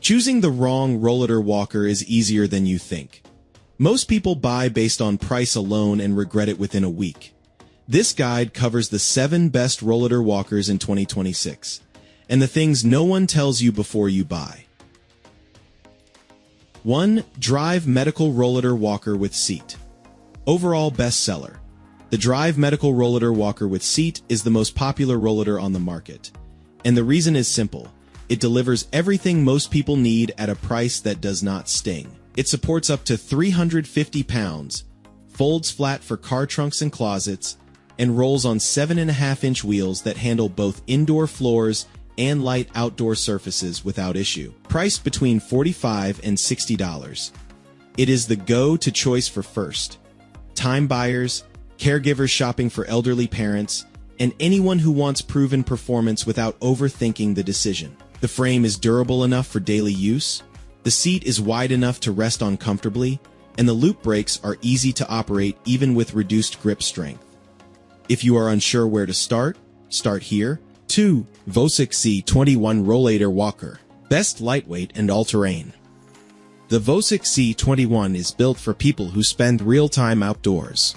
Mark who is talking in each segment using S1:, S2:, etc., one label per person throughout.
S1: Choosing the wrong rollator walker is easier than you think. Most people buy based on price alone and regret it within a week. This guide covers the 7 best rollator walkers in 2026, and the things no one tells you before you buy. 1. Drive Medical Rollator Walker with Seat. Overall bestseller. The Drive Medical Rollator Walker with Seat is the most popular rollator on the market. And the reason is simple. It delivers everything most people need at a price that does not sting. It supports up to 350 pounds, folds flat for car trunks and closets, and rolls on 7.5-inch wheels that handle both indoor floors and light outdoor surfaces without issue. Priced between $45 and $60. It is the go-to choice for first-time buyers, caregivers shopping for elderly parents, and anyone who wants proven performance without overthinking the decision. The frame is durable enough for daily use, the seat is wide enough to rest on comfortably, and the loop brakes are easy to operate even with reduced grip strength. If you are unsure where to start here. 2. VOCIC C21 Rollator Walker. Best lightweight and all-terrain. The VOCIC C21 is built for people who spend real time outdoors.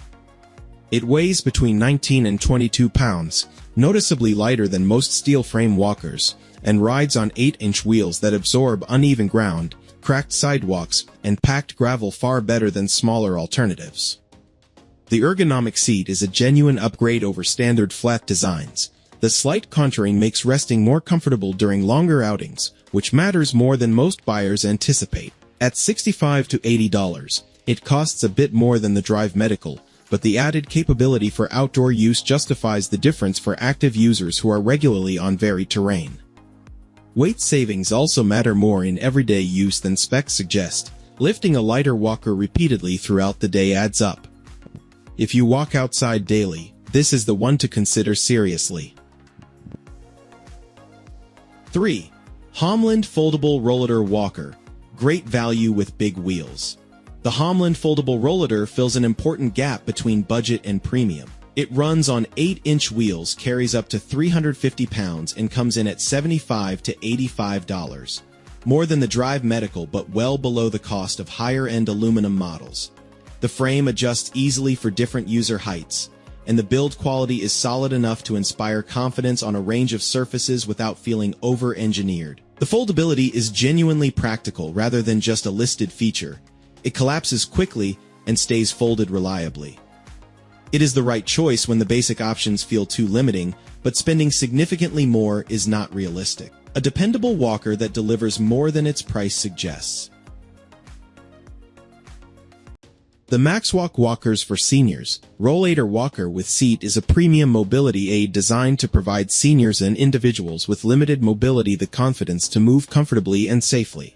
S1: It weighs between 19 and 22 pounds, noticeably lighter than most steel frame walkers, and rides on 8-inch wheels that absorb uneven ground, cracked sidewalks, and packed gravel far better than smaller alternatives. The ergonomic seat is a genuine upgrade over standard flat designs. The slight contouring makes resting more comfortable during longer outings, which matters more than most buyers anticipate. At $65 to $80, it costs a bit more than the Drive Medical, but the added capability for outdoor use justifies the difference for active users who are regularly on varied terrain. Weight savings also matter more in everyday use than specs suggest. Lifting a lighter walker repeatedly throughout the day adds up. If you walk outside daily, this is the one to consider seriously. 3. HOMLAND Foldable Rollator Walker. Great value with big wheels. The HOMLAND Foldable Rollator fills an important gap between budget and premium. It runs on 8-inch wheels, carries up to 350 pounds, and comes in at $75 to $85. More than the Drive Medical, but well below the cost of higher-end aluminum models. The frame adjusts easily for different user heights, and the build quality is solid enough to inspire confidence on a range of surfaces without feeling over-engineered. The foldability is genuinely practical rather than just a listed feature. It collapses quickly and stays folded reliably. It is the right choice when the basic options feel too limiting, but spending significantly more is not realistic. A dependable walker that delivers more than its price suggests. The MAXWALK Walkers for Seniors. Rollator Walker with Seat is a premium mobility aid designed to provide seniors and individuals with limited mobility the confidence to move comfortably and safely.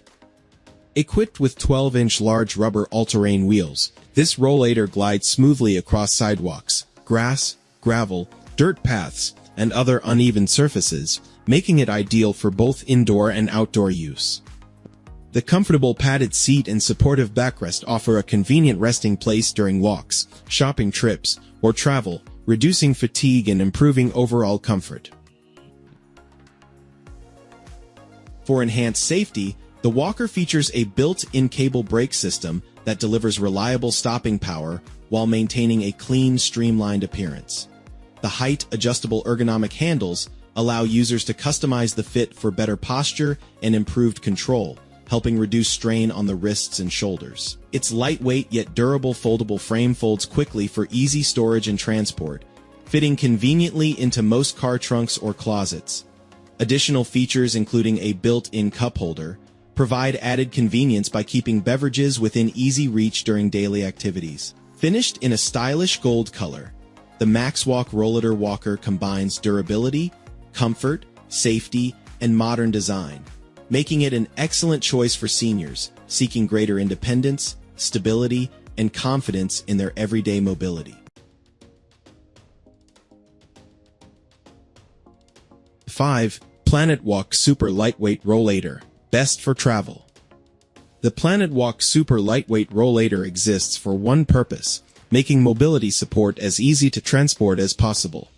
S1: Equipped with 12-inch large rubber all-terrain wheels, this rollator glides smoothly across sidewalks, grass, gravel, dirt paths, and other uneven surfaces, making it ideal for both indoor and outdoor use. The comfortable padded seat and supportive backrest offer a convenient resting place during walks, shopping trips, or travel, reducing fatigue and improving overall comfort. For enhanced safety, the walker features a built-in cable brake system that delivers reliable stopping power while maintaining a clean, streamlined appearance. The height-adjustable ergonomic handles allow users to customize the fit for better posture and improved control, helping reduce strain on the wrists and shoulders. Its lightweight yet durable foldable frame folds quickly for easy storage and transport, fitting conveniently into most car trunks or closets. Additional features, including a built-in cup holder, provide added convenience by keeping beverages within easy reach during daily activities. Finished in a stylish gold color, the MAXWALK Rollator Walker combines durability, comfort, safety, and modern design, making it an excellent choice for seniors seeking greater independence, stability, and confidence in their everyday mobility. 5. PlanetWalk Super Lightweight Rollator. Best for travel. The PlanetWalk Super Lightweight Rollator exists for one purpose: making mobility support as easy to transport as possible.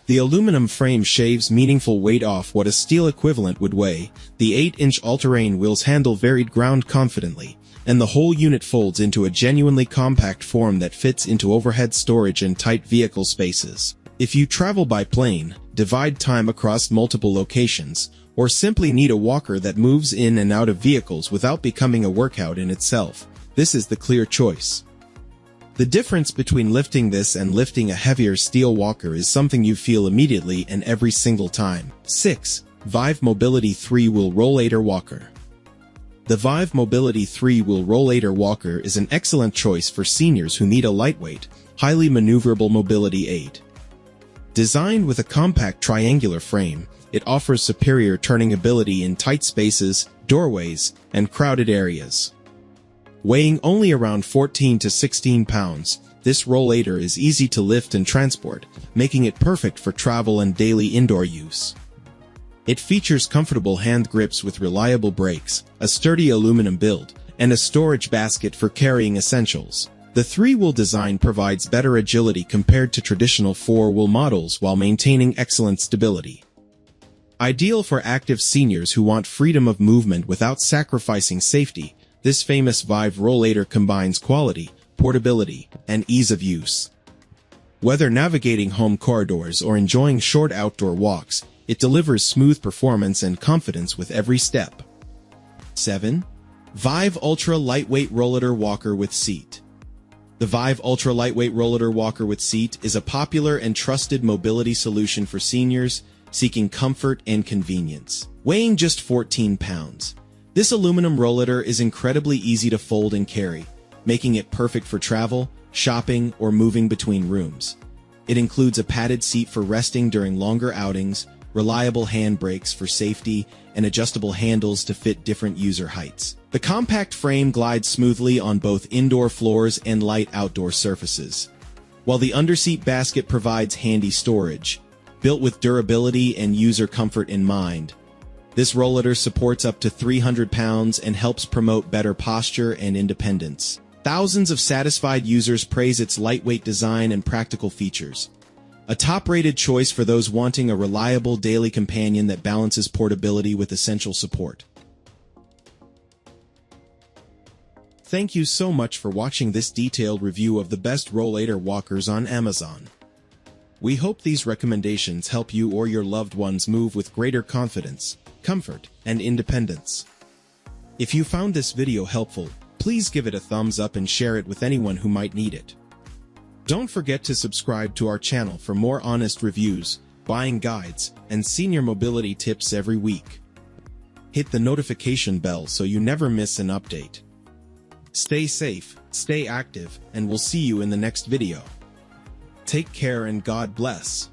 S1: The aluminum frame shaves meaningful weight off what a steel equivalent would weigh, the 8-inch all-terrain wheels handle varied ground confidently, and the whole unit folds into a genuinely compact form that fits into overhead storage and tight vehicle spaces. If you travel by plane, divide time across multiple locations, or simply need a walker that moves in and out of vehicles without becoming a workout in itself, this is the clear choice. The difference between lifting this and lifting a heavier steel walker is something you feel immediately and every single time. 6. Vive Mobility 3-Wheel Rollator Walker. The Vive Mobility 3-Wheel Rollator Walker is an excellent choice for seniors who need a lightweight, highly maneuverable mobility aid. Designed with a compact triangular frame, it offers superior turning ability in tight spaces, doorways, and crowded areas. Weighing only around 14 to 16 pounds, this rollator is easy to lift and transport, making it perfect for travel and daily indoor use. It features comfortable hand grips with reliable brakes, a sturdy aluminum build, and a storage basket for carrying essentials. The 3-wheel design provides better agility compared to traditional 4-wheel models while maintaining excellent stability. Ideal for active seniors who want freedom of movement without sacrificing safety, this famous Vive rollator combines quality, portability, and ease of use. Whether navigating home corridors or enjoying short outdoor walks, it delivers smooth performance and confidence with every step. 7. Vive Ultra Lightweight Rollator Walker with Seat. The Vive Ultra Lightweight Rollator Walker with Seat is a popular and trusted mobility solution for seniors seeking comfort and convenience. Weighing just 14 pounds. This aluminum rollator is incredibly easy to fold and carry, making it perfect for travel, shopping, or moving between rooms. It includes a padded seat for resting during longer outings, reliable handbrakes for safety, and adjustable handles to fit different user heights. The compact frame glides smoothly on both indoor floors and light outdoor surfaces, while the underseat basket provides handy storage. Built with durability and user comfort in mind, this rollator supports up to 300 pounds and helps promote better posture and independence. Thousands of satisfied users praise its lightweight design and practical features. A top-rated choice for those wanting a reliable daily companion that balances portability with essential support. Thank you so much for watching this detailed review of the best rollator walkers on Amazon. We hope these recommendations help you or your loved ones move with greater confidence, comfort, and independence. If you found this video helpful, please give it a thumbs up and share it with anyone who might need it. Don't forget to subscribe to our channel for more honest reviews, buying guides, and senior mobility tips every week. Hit the notification bell so you never miss an update. Stay safe, stay active, and we'll see you in the next video. Take care and God bless.